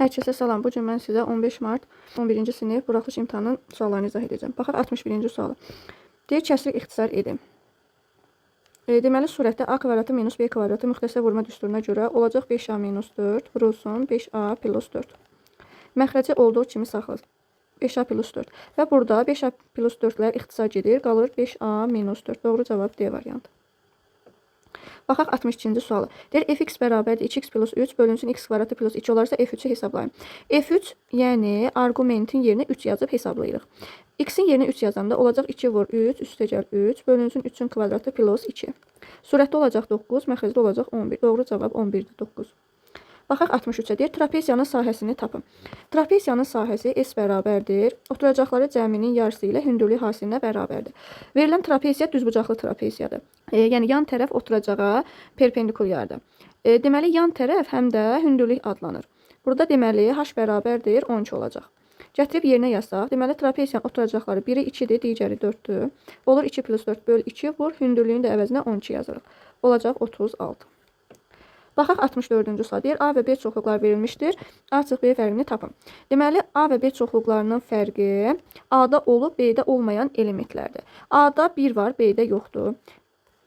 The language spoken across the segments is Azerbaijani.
Hər kəsə salam. Bu gün mən sizə 15 mart 11-ci sinif buraxılış imtahanının suallarını izah edəcəm. Baxaq 61-ci sualı. Deyir, kəsri ixtisar edin. Deməli, surətdə a kvadratı minus b kvadratı müxtəsər vurma düsturuna görə olacaq 5a minus 4 vurulsun 5a plus 4. Məxrəci olduğu kimi saxlasın. 5a plus 4. Və burada 5a plus 4-lər ixtisar gedir. Qalır 5a minus 4. Doğru cavab D variantı. Baxaq 62-ci sualı. Deyir, fx bərabərdir 2x plus 3 bölünsün x kvadratı plus 2 olarsa f3-ü hesablayın. f3 yəni arqumentin yerinə 3 yazıb hesablayırıq. X-in yerinə 3 yazanda olacaq 2 vur 3 üstəgəl 3 bölünsün 3-ün kvadratı plus 2. Surətdə olacaq 9, məxrəcdə olacaq 11. Doğru cavab 11-dir 9. Baxaq 63-ə deyir, trapesiyanın sahəsini tapın. Trapesiyanın sahəsi S bərabərdir. Oturacaqları cəminin yarısı ilə hündürlük hasilinə bərabərdir. Verilən trapesiya düzbucaqlı trapesiyadır. Yəni yan tərəf oturacağa perpendikulyardır. Deməli yan tərəf həm də hündürlük adlanır. Burada deməli h bərabərdir 12 olacaq. Gətirib yerinə yazsaq, deməli trapesiyanın oturacaqları biri 2-dir, digəri 4-dür. Olur 2 plus 4 böl 2 vur, hündürlüyün də əvəzinə 12 yazırıq. Olacaq 36. Baxaq 64-cü sual. Deyir, A və B çoxluqlar verilmişdir. A çıx B fərqini tapın. Deməli, A və B çoxluqlarının fərqi A-da olub, B-də olmayan elementlərdir. A-da 1 var, B-də yoxdur.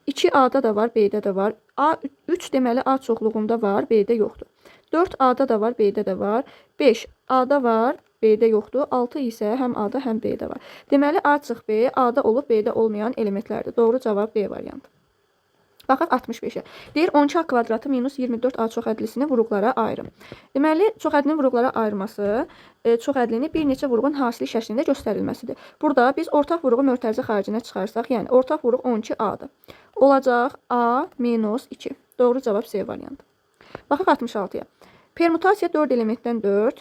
2 A-da da var, B-də də var. A3 deməli A çoxluğunda var, B-də yoxdur. 4 A-da da var, B-də də var. 5 A-da var, B-də yoxdur. 6 isə həm A-da, həm B-də var. Deməli, A çıx B, A-da olub, B-də olmayan elementlərdir. Doğru cavab B variantı. Baxaq 65-ə. Deyir, 12a kvadratı minus 24a çoxədlisini vuruqlara ayırın. Deməli, çoxədlinin vuruqlara ayırması çoxədlini bir neçə vuruğun hasili şəklində göstərilməsidir. Burada biz ortaq vuruğu mötərizə xaricinə çıxarsaq, yəni ortaq vuruq 12a-dır. Olacaq a minus 2. Doğru cavab C variantı. Baxaq 66-ya. Permutasiya 4 elementdən 4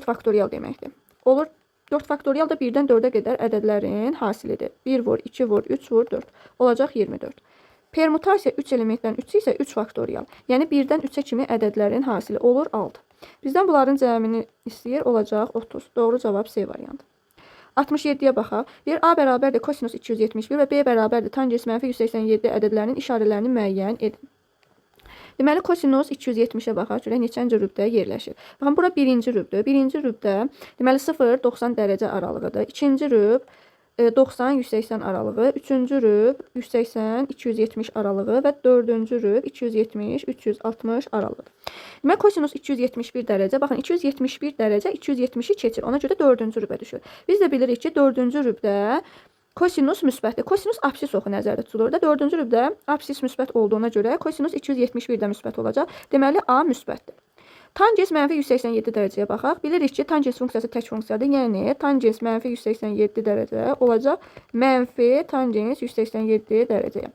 faktorial deməkdir. Olur 4 faktorial da 1-dən 4-ə qədər ədədlərin hasilidir. 1 vur, 2 vur, 3 vur, 4. Olacaq 24. Permutasiya 3 elementdən 3 isə 3 faktorial. Yəni 1-dən 3-ə kimi ədədlərin hasili olur 6. Bizdən bunların cəmini istəyir, olacaq 30. Doğru cavab C variantı. 67-yə baxaq. Deyir, A bərabərdir kosinus 271 və B bərabərdir tangens mənfi 187 ədədlərinin işarələrini müəyyən edin. Deməli, kosinus 270-ə baxaq, görək neçənci rübdə yerləşir. Baxın, bura birinci rübdür. Birinci rübdə, deməli 0-90 dərəcə aralığıdır. İkinci rüb 90-180 aralığı, üçüncü rüb 180-270 aralığı və dördüncü rüb 270-360 aralığıdır. Demək, kosinus 271 dərəcə, baxın 271 dərəcə 270-i keçir, ona görə dördüncü rübə düşür. Biz də bilirik ki, dördüncü rübdə kosinus müsbətdir. Kosinus apsis oxu nəzərdə tutulur da, dördüncü rübdə apsis müsbət olduğuna görə kosinus 271-də müsbət olacaq. Deməli, A müsbətdir. Tangens mənfi 187 dərəcəyə baxaq. Bilirik ki, tangens funksiyası tək funksiyadır. Yəni, tangens mənfi 187 dərəcə olacaq mənfi tangens 187 dərəcəyə.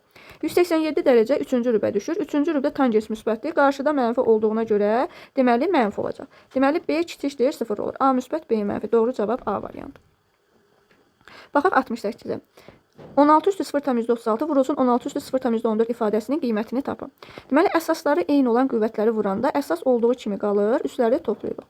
187 dərəcə 3-cü rübə düşür. 3-cü rübdə tangens müsbətdir. Qarşıda mənfi olduğuna görə deməli mənfi olacaq. Deməli, B kiçikdir 0 olur. A müsbət, B mənfi. Doğru cavab A variantı. Baxaq 68-ə. 16 üstü 0,36 vurulsun 16 üstü 0,14 ifadəsinin qiymətini tapın. Deməli, əsasları eyni olan qüvvətləri vuranda əsas olduğu kimi qalır, üstləri toplayırıq.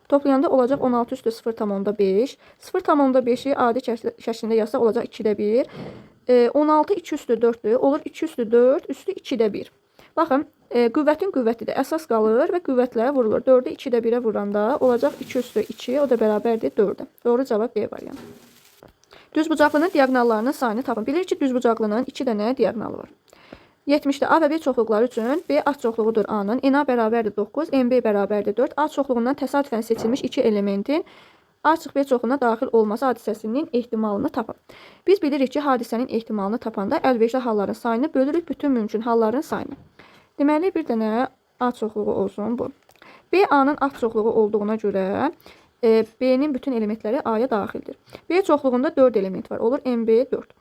Toplayanda olacaq 16 üstü 0,5. 0,5-i adi şəklində yazsa olacaq 2-də 1. 16 2 üstü 4-dür. Olur 2 üstü 4 üstü 2-də 1. Baxın, qüvvətin qüvvətidir. Əsas qalır və qüvvətlərə vurulur. 4-ü 2-də 1-ə vuranda olacaq 2 üstü 2, o da bərabərdir 4-ə. Doğru cavab B variantı. Düzbucaqlının diaqnallarının sayını tapın. Bilir ki, düzbucaqlının 2 dənə diaqnalı var. 70-də A və B çoxluqları üçün B A çoxluğudur A-nın. NA bərabərdir 9, MB bərabərdir 4. A çoxluğundan təsadüfən seçilmiş 2 elementin A çıx B çoxluğuna daxil olması hadisəsinin ehtimalını tapın. Biz bilirik ki, hadisənin ehtimalını tapanda əlverişli halların sayını bölürük bütün mümkün halların sayını. Deməli, bir dənə A çoxluğu olsun bu. B A-nın A çoxluğu olduğuna görə B-nin bütün elementləri A-ya daxildir. B çoxluğunda 4 element var. Olur MB 4.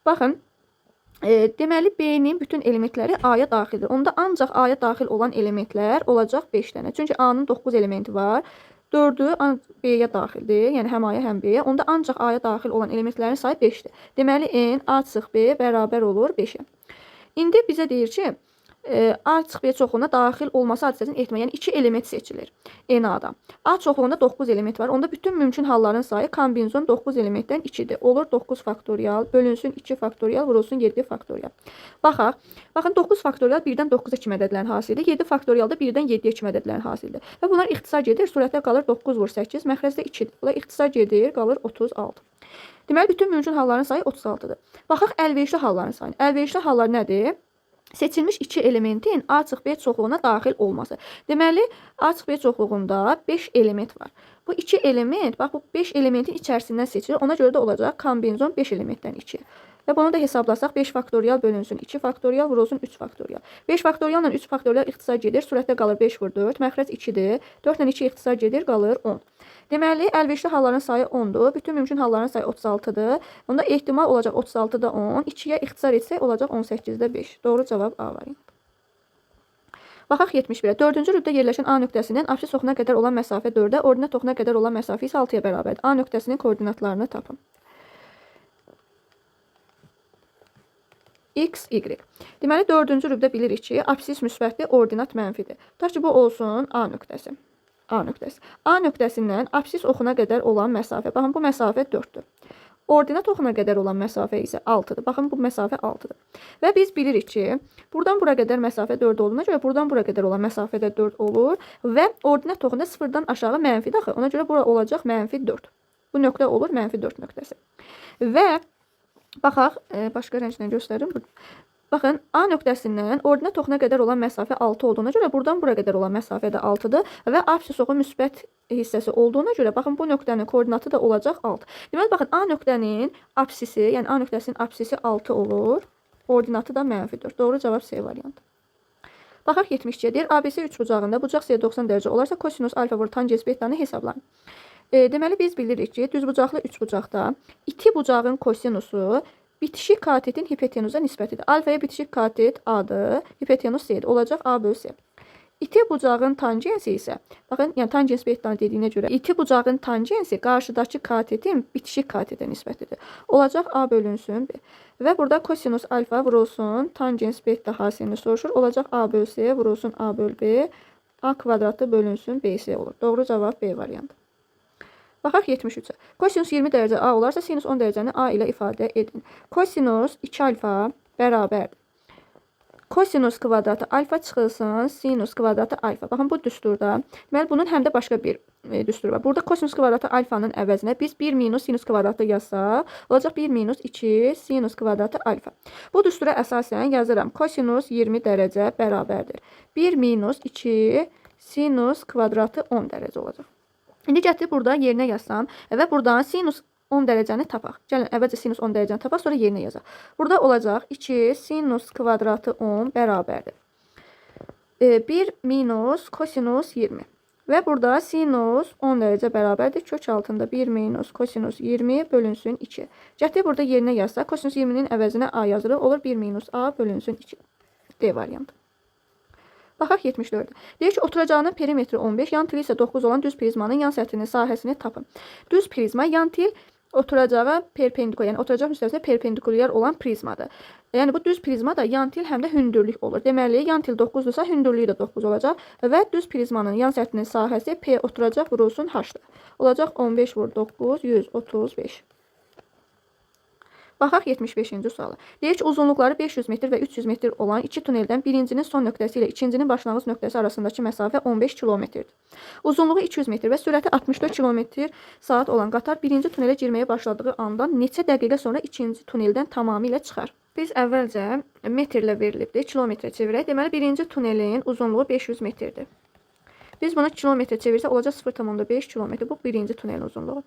Baxın, deməli B-nin bütün elementləri A-ya daxildir. Onda ancaq A-ya daxil olan elementlər olacaq 5 dənə. Çünki A-nın 9 elementi var. 4-ü B-yə daxildir. Yəni həm A-ya, həm B-yə. Onda ancaq A-ya daxil olan elementlərin sayı 5-dir. Deməli, N A çıx B bərabər olur 5-ə. İndi bizə deyir ki, A çıxbiyyə çoxluğuna daxil olması hadisəsinin ehtimalı, yəni 2 element seçilir ENA-da. A çoxluğunda 9 element var. Onda bütün mümkün halların sayı kombinezon 9 elementdən 2-dir. Olur 9 faktorial bölünsün 2 faktorial vurulsun 7 faktorial. Baxaq. Baxın 9 faktorial 1-dən 9-a kimi ədədlərin hasildir. 7 faktorial da 1-dən 7-yə kimi ədədlərin hasildir. Və bunlar ixtisar gedir. Surətdə qalır 9 vur 8, məxrəcdə 2-dir. Bunlar ixtisar gedir, qalır 36. Deməli bütün mümkün halların sayı 36-dır. Baxaq əlverişli halların sayını. Əlverişli hallar nədir? Seçilmiş 2 elementin A çıx B çoxluğuna daxil olması. Deməli, A çıx B çoxluğunda 5 element var. Bu 2 element, bax bu 5 elementin içərisindən seçilir. Ona görə də olacaq kombinezon 5 elementdən 2. Və bunu da hesablasaq 5 faktorial bölünsün 2 faktorial vurulsun 3 faktorial. 5 faktorial ilə 3 faktorial ixtisar gedir. Surətdə qalır 5 vur 4. Məxrəc 2-dir. 4 ilə 2 ixtisar gedir, qalır 10. Deməli, əlverişli halların sayı 10-dur. Bütün mümkün halların sayı 36-dır. Onda ehtimal olacaq 36-da 10. 2-yə ixtisar etsək olacaq 18-də 5. Doğru cavab A variantı. Baxaq 71-ə. 4-cü rübdə yerləşən A nöqtəsindən absis oxuna qədər olan məsafə 4-ə, ordinat oxuna qədər olan məsafə isə 6-ya bərabərdir. A nöqtəsinin koordinatlarını tapın. X, Y. Deməli, 4-cü rübdə bilirik ki, absis müsbətdir, ordinat mənfidir. Tutaq ki, bu olsun A nöqtəsi. A nöqtəsi. A nöqtəsindən absis oxuna qədər olan məsafə. Baxın, bu məsafə 4-dür. Ordinat oxuna qədər olan məsafə isə 6-dır. Baxın, bu məsafə 6-dır. Və biz bilirik ki, buradan bura qədər məsafə 4 olduğuna görə buradan bura qədər olan məsafə də 4 olur və ordinat oxunda 0-dan aşağı mənfidir axı. Ona görə bura olacaq mənfi 4. Bu nöqtə olur mənfi 4 nöqtəsi. Və baxaq, başqa rənglə göstərim. Baxın, A nöqtəsindən ordinat oxuna qədər olan məsafə 6 olduğuna görə buradan bura qədər olan məsafə də 6-dır və absis oxu müsbət hissəsi olduğuna görə baxın bu nöqtənin koordinatı da olacaq 6. Deməli baxın A nöqtənin absisi, yəni A nöqtəsinin absisi 6 olur, ordinatı da mənfi 4. Doğru cavab C variantı. Baxaq 72-yə deyir, ABC 3 bucağında bucaq C 90 dərəcə olarsa kosinus alfa vur tangens betanı hesablayın. Deməli biz bilirik ki, düzbucaqlı 3 bucaqda 2 bucağın kosinusu bitişik katetin hipotenuza nisbətidir. Alfaya bitişik katet A-dır, hipotenuz C-dir. Olacaq A bölü C. İti bucağın tangensi isə, baxın, yəni tangens betanı dediyinə görə, iti bucağın tangensi qarşıdakı katetin bitişik katetə nisbətidir. Olacaq A bölünsün B. Və burada kosinus alfa vurulsun tangens beta hasilini soruşur. Olacaq A bölü C vurulsun A bölü B. A kvadratı bölünsün BC olur. Doğru cavab B variantı. Baxaq 73-ə. Kosinus 20 dərəcə A olarsa sinus 10 dərəcəni A ilə ifadə edin. Kosinus 2 alfa bərabərdir. Kosinus kvadratı alfa çıxılsın sinus kvadratı alfa. Baxın bu düsturda. Deməli bunun həm də başqa bir düsturu var. Burada kosinus kvadratı alfanın əvəzinə biz 1 minus sinus kvadratı yazsaq, olacaq 1 minus 2 sinus kvadratı alfa. Bu düstura əsasən yazıram. Kosinus 20 dərəcə bərabərdir. 1 minus 2 sinus kvadratı 10 dərəcə olacaq. İndi gətirib burada yerinə yazsam və buradan sinus 10 dərəcəni tapaq. Gəlin, əvvəlcə sinus 10 dərəcəni tapaq, sonra yerinə yazaq. Burada olacaq 2 sinus kvadratı 10 bərabərdir. 1 minus kosinus 20. Və burada sinus 10 dərəcə bərabərdir. Kök altında 1 minus kosinus 20 bölünsün 2. Gətirib burada yerinə yazsaq, kosinus 20-nin əvəzinə A yazılır. Olur 1 minus A bölünsün 2. D variantı. Baxaq 74. Deyir ki, oturacağının perimetri 15, yan tili isə 9 olan düz prizmanın yan səthinin sahəsini tapın. Düz prizma yan til oturacağa perpendikulyar, yəni oturacaq müstəvisinə perpendikulyar olan prizmadır. Yəni bu düz prizma da yan til həm də hündürlük olur. Deməli, yan til 9-dursa hündürlüyü də 9 olacaq və düz prizmanın yan səthinin sahəsi P oturacaq vurulsun H-dır. Olacaq 15 vur 9, 135. Baxaq 75-ci suala. Deyir ki, uzunluqları 500 metr və 300 metr olan iki tuneldən birincinin son nöqtəsi ilə ikincinin başlanğıc nöqtəsi arasındakı məsafə 15 kilometrdir. Uzunluğu 200 metr və sürəti 64 km/saat olan qatar birinci tunelə girməyə başladığı andan neçə dəqiqə sonra ikinci tuneldən tamamilə çıxar? Biz əvvəlcə metrlə verilibdir, kilometrə çevirək. Deməli, birinci tunelin uzunluğu 500 metrdir. Biz bunu kilometrə çevirsək olacaq 0,5 kilometr. Bu birinci tunelin uzunluğu.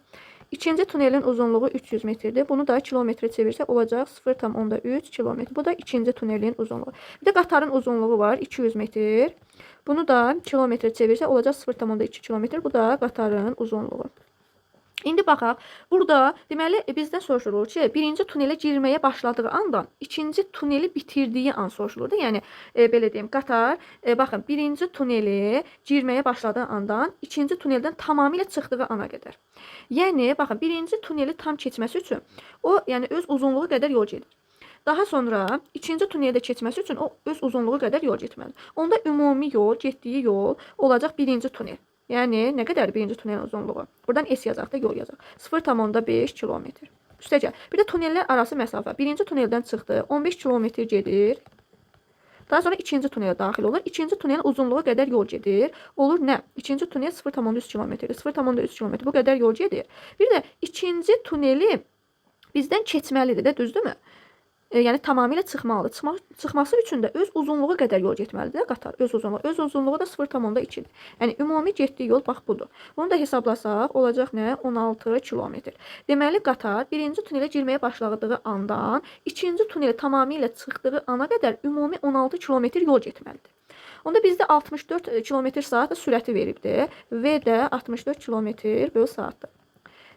İkinci tunelin uzunluğu 300 metrdir. Bunu da kilometrə çevirsək olacaq 0,3 kilometr. Bu da ikinci tunelin uzunluğu. Bir də qatarın uzunluğu var 200 metr. Bunu da kilometrə çevirsək olacaq 0,2 kilometr. Bu da qatarın uzunluğu. İndi baxaq, burada deməli bizdən soruşulur ki, birinci tunelə girməyə başladığı andan ikinci tuneli bitirdiyi an soruşulur da. Yəni belə deyim, qatar baxın, birinci tuneli girməyə başladığı andan ikinci tuneldən tamamilə çıxdığı ana qədər. Yəni baxın, birinci tuneli tam keçməsi üçün o, yəni öz uzunluğu qədər yol gedir. Daha sonra ikinci tuneldə keçməsi üçün o öz uzunluğu qədər yol getməlidir. Onda ümumi yol, getdiyi yol olacaq birinci tunel. Yəni nə qədər birinci tunelin uzunluğu? Buradan S yazaq da yol yazaq. 0,5 kilometr. Üstəcə, bir də tunellər arası məsafə. Birinci tuneldən çıxdı, 15 kilometr gedir. Daha sonra ikinci tunelə daxil olur. İkinci tunelin uzunluğu qədər yol gedir. Olur nə? İkinci tunel 0,3 kilometrdir. 0,3 kilometr bu qədər yol gedir. Bir də ikinci tuneli bizdən keçməlidir də, düzdürmü? Yəni tamamilə çıxmalıdır. Çıxması üçün də öz uzunluğu qədər yol getməlidir də qatar. Öz uzunluğu. Öz uzunluğu da 0,2-dir. Yəni ümumi getdiyi yol bax budur. Bunu da hesablasaq olacaq nə? 16 kilometr. Deməli qatar birinci tunelə girməyə başladığı andan ikinci tunelə tamamilə çıxdığı ana qədər ümumi 16 kilometr yol getməlidir. Onda bizdə 64 km/saat sürəti veribdir. V də 64 km/saatdır.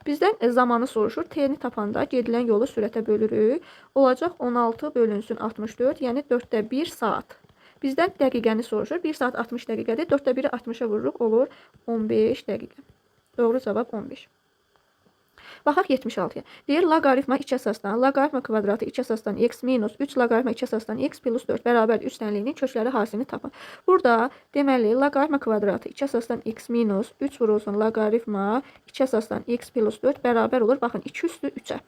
Bizdən zamanı soruşur. T-ni tapanda gedilən yolu sürətə bölürük. Olacaq 16 bölünsün 64, yəni 4də 1 saat. Bizdən dəqiqəni soruşur. 1 saat 60 dəqiqədir. 4də 1-i 60-a vururuq, olur 15 dəqiqə. Doğru cavab 15. Baxaq 76-ya. Deyir, loqaritma 2 əsasdan, loqaritma kvadratı 2 əsasdan x minus 3 loqaritma 2 əsasdan x plus 4 bərabər üstənliyinin kökləri hasilini tapın. Burada deməli, loqaritma kvadratı 2 əsasdan x minus 3 vurulsun loqaritma 2 əsasdan x plus 4 bərabər olur. Baxın, 2 üstü 3-ə.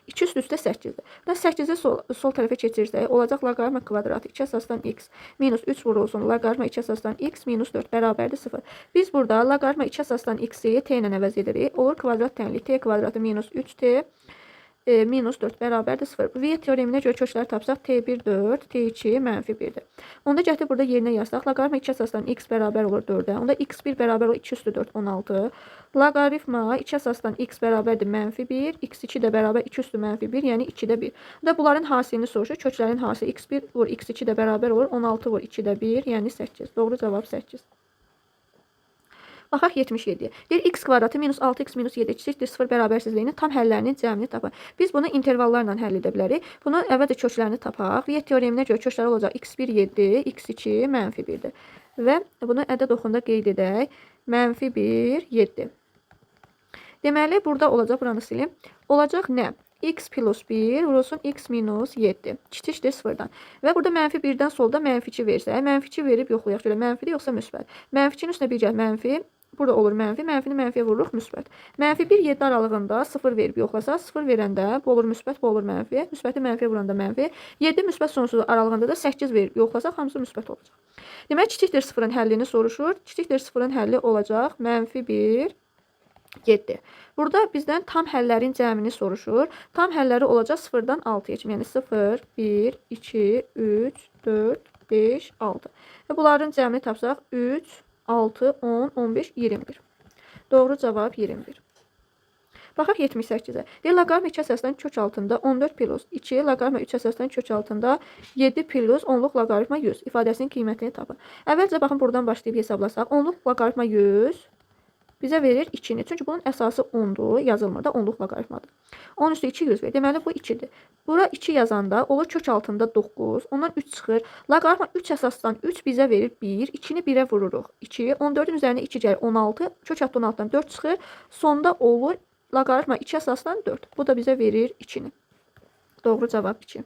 2 üstü 8-dir. Və 8-i sol tərəfə keçirsək, olacaq loqaritma kvadratı 2 əsasdan x minus 3 vurulsun loqaritma 2 əsasdan x minus 4 bərabərdir 0. Biz burada loqaritma 2 əsasdan x-i t ilə əvəz edirik. Olur kvadrat tənlik t kvadratı minus 3t minus 4 bərabərdir 0. V teoreminə görə kökləri tapsaq t1 4, t2 mənfi 1-dir. Onda gətir burada yerinə yazsaq. Loqaritma 2 əsasdan x bərabər olur 4-ə. Onda x1 bərabər olur 2 üstü 4, 16. Loqaritma 2 əsasdan x bərabərdir mənfi 1, x2 də bərabər 2 üstü mənfi 1, yəni 2-də 1. Da bunların hasilini soruşur. Köklərin hasili x1 vur x2 də bərabər olur 16 vur 2-də 1, yəni 8. Doğru cavab 8. Baxaq 77-yə. Deyir, x kvadratı minus 6x minus 7 eşitdir 0 bərabərsizliyinin tam həllərinin cəmini tapın. Biz bunu intervallarla həll edə bilərik. Bunu əvvəlcə köklərini tapaq. V teoreminə görə kökləri olacaq x1 7, x2 mənfi 1-dir. Və bunu ədəd oxunda qeyd edək. Mənfi 1, 7. Deməli, burada olacaq, buranı silim. Olacaq nə? X plus 1 vurulsun x minus 7. Kiçikdir 0-dan. Və burada mənfi 1-dən solda mənfi 2 versək, mənfi 2 verib yoxlayaq. Görə mənfidir yoxsa müsbət. Mənfi 2-nin üstünə 1 gəl mənfi. Burada olur mənfi. Mənfini mənfiyə vururuq müsbət. Mənfi 1, 7 aralığında 0 verib yoxlasa, 0 verəndə bu olur müsbət, bu olur mənfi. Müsbəti mənfiyə vuranda mənfi. 7 müsbət sonsuz aralığında da 8 verib yoxlasaq, hamısı müsbət olacaq. Demək, kiçikdir 0-ın həllini soruşur. Kiçikdir 0-ın həlli olacaq mənfi 1, 7. Burada bizdən tam həllərin cəmini soruşur. Tam həlləri olacaq 0-dan 6-ya kimi. Yəni 0, 1, 2, 3, 4, 5, 6. Və bunların cəmini tapsaq 3, 6, 10, 15, 21. Doğru cavab 21. Baxaq 78-ə. Deyir, loqaritma 2 əsasdan kök altında 14 plus 2, loqaritma 3 əsasdan kök altında 7 plus 10-luq loqaritma 100 ifadəsinin qiymətini tapın. Əvvəlcə baxın, buradan başlayıb hesablasaq. 10-luq loqaritma 100 bizə verir 2-ni. Çünki bunun əsası 10-dur, yazılmır da 10-luq loqaritmadır. 10 üstü 2 100 verir. Deməli, bu 2-dir. Bura 2 yazanda olur kök altında 9, ondan 3 çıxır. Loqaritma 3 əsasdan 3 bizə verir 1, 2-ni 1-ə vururuq. 2, 14-ün üzərinə 2 gəlir 16, kök altı 16-dan 4 çıxır. Sonda olur loqaritma 2 əsasdan 4. Bu da bizə verir 2-ni. Doğru cavab 2.